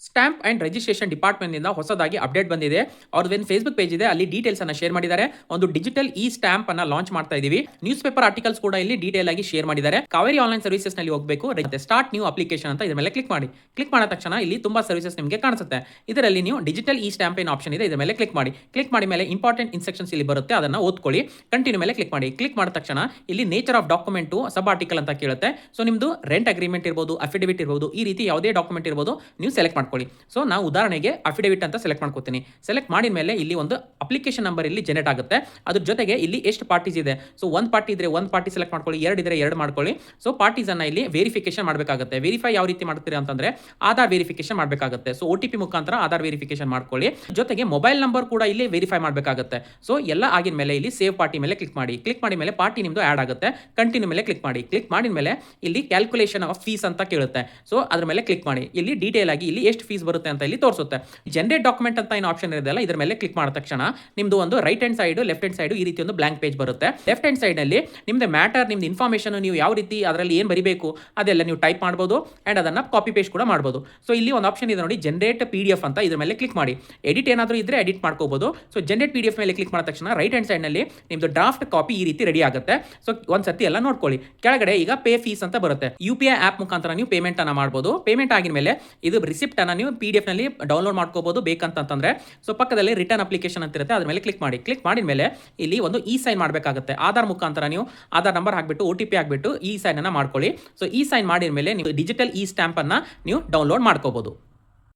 Stamp and registration ಡಿಪಾರ್ಟ್ಮೆಂಟ್ನಿಂದ ಹೊಸದಾಗಿ update ಬಂದಿದೆ. ಅವ್ರದ್ದು ಫೇಸ್ಬುಕ್ ಪೇಜ್ ಇದೆ, ಅಲ್ಲಿ ಡೀಟೇಲ್ಸ್ ಅನ್ನ ಶೇರ್ ಮಾಡಿದ್ದಾರೆ. ಒಂದು ಡಿಜಿಟಲ್ ಇ ಸ್ಟಾಂಪ್ ಅನ್ನ ಲಾಂಚ್ ಮಾಡ್ತಾ ಇದೀವಿ. ನ್ಯೂಸ್ ಪೇಪರ್ ಆರ್ಟಿಕಲ್ಸ್ ಕೂಡ ಇಲ್ಲಿ ಡೀಟೇಲ್ ಆಗಿ ಶೇರ್ ಮಾಡಿದ್ದಾರೆ. ಕಾವೇರಿ ಆನ್ಲೈನ್ ಸರ್ವಿಸಸ್ ನಲ್ಲಿ ಹೋಗಬೇಕು, ಸ್ಟಾರ್ಟ್ ನ್ಯೂ ಅಪ್ಲಿಕೇಶನ್ ಅಂತ ಇದ್ರ ಮೇಲೆ ಕ್ಲಿಕ್ ಮಾಡಿ. ಕ್ಲಿಕ್ ಮಾಡಿದ ತಕ್ಷಣ ಇಲ್ಲಿ ತುಂಬಾ ಸರ್ವಿಸಸ್ ನಿಮಗೆ ಕಾಣಿಸುತ್ತೆ. ಇದರಲ್ಲಿ ನೀವು ಡಿಜಿಟಲ್ ಇ ಸ್ಟಾಂಪ್ ಏನ್ ಆಪ್ಷನ್ ಇದೆ, ಇದ್ರ ಮೇಲೆ ಕ್ಲಿಕ್ ಮಾಡಿ. ಕ್ಲಿಕ್ ಮಾಡಿ ಮೇಲೆ ಇಂಪಾರ್ಟೆಂಟ್ ಇನ್ಸ್ಟ್ರಕ್ಷನ್ಸ್ ಇಲ್ಲಿ ಬರುತ್ತೆ, ಅದನ್ನ ಓದ್ಕೊಳ್ಳಿ. ಕಂಟಿನ್ಯೂ ಮೇಲೆ ಕ್ಲಿಕ್ ಮಾಡಿ. ಕ್ಲಿಕ್ ಮಾಡಿದ ತಕ್ಷಣ ಇಲ್ಲಿ nature of document sub article ಅಂತ ಕೇಳುತ್ತೆ. ಸೊ ನಿಮ್ದು ರೆಂಟ್ ಅಗ್ರಿಮೆಂಟ್ ಇರಬಹುದು, ಅಫಿಡವಿಟ್ ಇರಬಹುದು, ಈ ರೀತಿ ಯಾವುದೇ ಡಾಕ್ಯುಮೆಂಟ್ ಇರಬಹುದು, ನೀವು ಸೆಲೆಕ್ಟ್ ಮಾಡ್ಕೊಳ್ಳಿ. ಸೊ ನಾವು ಉದಾಹರಣೆಗೆ ಅಫಿಡವಿಟ್ ಅಂತ ಸೆಲೆಕ್ಟ್ ಮಾಡ್ಕೋತೀನಿ. ಸೆಲೆಕ್ಟ್ ಮಾಡಿದ ಮೇಲೆ ಇಲ್ಲಿ ಒಂದು ಅಪ್ಲಿಕೇಶನ್ ನಂಬರ್ ಇಲ್ಲಿ ಜನರೇಟ್ ಆಗುತ್ತೆ. ಅದ್ರ ಜೊತೆಗೆ ಇಲ್ಲಿ ಎಷ್ಟು ಪಾರ್ಟೀಸ್ ಇದೆ, ಸೊ ಒಂದು ಪಾರ್ಟಿ ಇದ್ರೆ ಒಂದು ಪಾರ್ಟಿ ಸೆಲೆಕ್ಟ್ ಮಾಡ್ಕೊಳ್ಳಿ, ಎರಡು ಇದ್ರೆ ಎರಡು ಮಾಡ್ಕೊಳ್ಳಿ. ಸೊ ಪಾರ್ಟೀಸ್ ಅನ್ನ ಇಲ್ಲಿ ವೆರಿಫಿಕೇಶನ್ ಮಾಡಬೇಕಾಗುತ್ತೆ. ವೆರಿಫೈ ಯಾವ ರೀತಿ ಮಾಡ್ತೀರಾ ಅಂತಂದ್ರೆ ಆಧಾರ್ ವೆರಿಫಿಕೇಶನ್ ಮಾಡಬೇಕಾಗುತ್ತೆ. ಸೊ OTP ಮುಖಾಂತರ ಆಧಾರ್ ವೆರಿಫಿಕೇಶನ್ ಮಾಡ್ಕೊಳ್ಳಿ. ಜೊತೆಗೆ ಮೊಬೈಲ್ ನಂಬರ್ ಕೂಡ ಇಲ್ಲಿ ವೆರಿಫೈ ಮಾಡಬೇಕಾಗುತ್ತೆ. ಸೊ ಎಲ್ಲ ಆಗಿದ ಮೇಲೆ ಇಲ್ಲಿ ಸೇವ್ ಪಾರ್ಟಿ ಮೇಲೆ ಕ್ಲಿಕ್ ಮಾಡಿ. ಕ್ಲಿಕ್ ಮಾಡಿ ಮೇಲೆ ಪಾರ್ಟಿ ನಿಮ್ದು ಆಡ್ ಆಗುತ್ತೆ. ಕಂಟಿನ್ಯೂ ಮೇಲೆ ಕ್ಲಿಕ್ ಮಾಡಿ. ಕ್ಲಿಕ್ ಮಾಡಿದ ಮೇಲೆ ಇಲ್ಲಿ ಕ್ಯಾಲ್ಕುಲೇಷನ್ ಆಫ್ ಫೀಸ್ ಅಂತ ಕೇಳುತ್ತೆ. ಸೊ ಅದ್ರ ಮೇಲೆ ಕ್ಲಿಕ್ ಮಾಡಿ. ಇಲ್ಲಿ ಡೀಟೇಲ್ ಆಗಿ ಇಲ್ಲಿ ಎಷ್ಟು ಫೀಸ್ ಬರುತ್ತೆ ಅಂತ ಇಲ್ಲಿ ತೋರಿಸುತ್ತೆ. ಜನರೇಟ್ ಡಾಕ್ಯುಮೆಂಟ್ ಅಂತ ಏನು ಆಪ್ಷನ್ ಇದೆಯಲ್ಲ, ಇದ್ರ ಮೇಲೆ ಕ್ಲಿಕ್ ಮಾಡಿದ ತಕ್ಷಣ ನಿಮ್ದು ಒಂದು right hand side, left hand side ಈ ರೀತಿ ಒಂದು ಬ್ಲಾಂಕ್ ಪೇಜ್ ಬರುತ್ತೆ. ಲೆಫ್ಟ್ ಹ್ಯಾಂಡ್ ಸೈಡ್ ನಲ್ಲಿ ನಿಮ್ದು ಮ್ಯಾಟರ್, ನಿಮ್ದು ಇನ್ಫಾರ್ಮೇಷನ್, ನೀವು ಯಾವ ರೀತಿ ಅದರಲ್ಲಿ ಏನು ಬರೀಬೇಕು ಅದೆಲ್ಲ ನೀವು ಟೈಪ್ ಮಾಡಬಹುದು ಅಂಡ್ ಅದನ್ನ ಕಾಪಿ ಪೇಸ್ಟ್ ಕೂಡ ಮಾಡಬಹುದು. ಸೊ ಇಲ್ಲಿ ಒಂದು ಆಪ್ಷನ್ ಇದೆ ನೋಡಿ, ಜನರೇಟ್ PDF ಅಂತ, ಇದ್ರ ಮೇಲೆ ಕ್ಲಿಕ್ ಮಾಡಿ. ಎಡಿಟ್ ಏನಾದರೂ ಇದ್ರೆ ಎಡಿಟ್ ಮಾಡ್ಕೋಬಹುದು. ಸೊ ಜನರೇಟ್ PDF ಮೇಲೆ ಕ್ಲಿಕ್ ಮಾಡಿದ ತಕ್ಷಣ ರೈಟ್ ಹ್ಯಾಂಡ್ ಸೈಡ್ ನಲ್ಲಿ ನಿಮ್ದು ಡ್ರಾಫ್ಟ್ ಕಾಪಿ ಈ ರೀತಿ ರೆಡಿ ಆಗುತ್ತೆ. ಸೊ ಒಂದ್ಸತಿ ಎಲ್ಲ ನೋಡ್ಕೊಳ್ಳಿ. ಕೆಳಗಡೆ ಈಗ ಪೇ ಫೀಸ್ ಅಂತ ಬರುತ್ತೆ. UPI ಆಪ್ ಮುಖಾಂತರ ನೀವು ಪೇಮೆಂಟ್ ಅನ್ನ ಮಾಡಬಹುದು. ಪೇಮೆಂಟ್ ಆಗಿದ ಮೇಲೆ ಇದು ರಿಸಿಪ್ಟ್ ಅನ್ನ ನೀವು PDF ನಲ್ಲಿ ಡೌನ್ಲೋಡ್ ಮಾಡ್ಕೋಬಹುದು ಬೇಕಂತಂದ್ರೆ. ಸೊ ಪಕ್ಕದಲ್ಲಿ ರಿಟರ್ನ್ ಅಪ್ಲಿಕೇಶನ್ ಅಂತ ಇರುತ್ತೆ, ಅದ್ರ ಮೇಲೆ ಕ್ಲಿಕ್ ಮಾಡಿ. ಕ್ಲಿಕ್ ಮಾಡಿದ ಮೇಲೆ ಇಲ್ಲಿ ಒಂದು ಇ ಸೈನ್ ಮಾಡಬೇಕಾಗುತ್ತೆ. ಆಧಾರ್ ಮುಖಾಂತರ ನೀವು ಆಧಾರ್ ನಂಬರ್ ಹಾಕ್ಬಿಟ್ಟು OTP ಹಾಕ್ಬಿಟ್ಟು ಇ ಸೈನ್ ಅನ್ನ ಮಾಡ್ಕೊಳ್ಳಿ. ಸೊ ಇ ಸೈನ್ ಮಾಡಿದ ಮೇಲೆ ನೀವು ಡಿಜಿಟಲ್ ಇ ಸ್ಟಾಂಪ್ ಅನ್ನ ನೀವು ಡೌನ್ಲೋಡ್ ಮಾಡ್ಕೋಬಹುದು.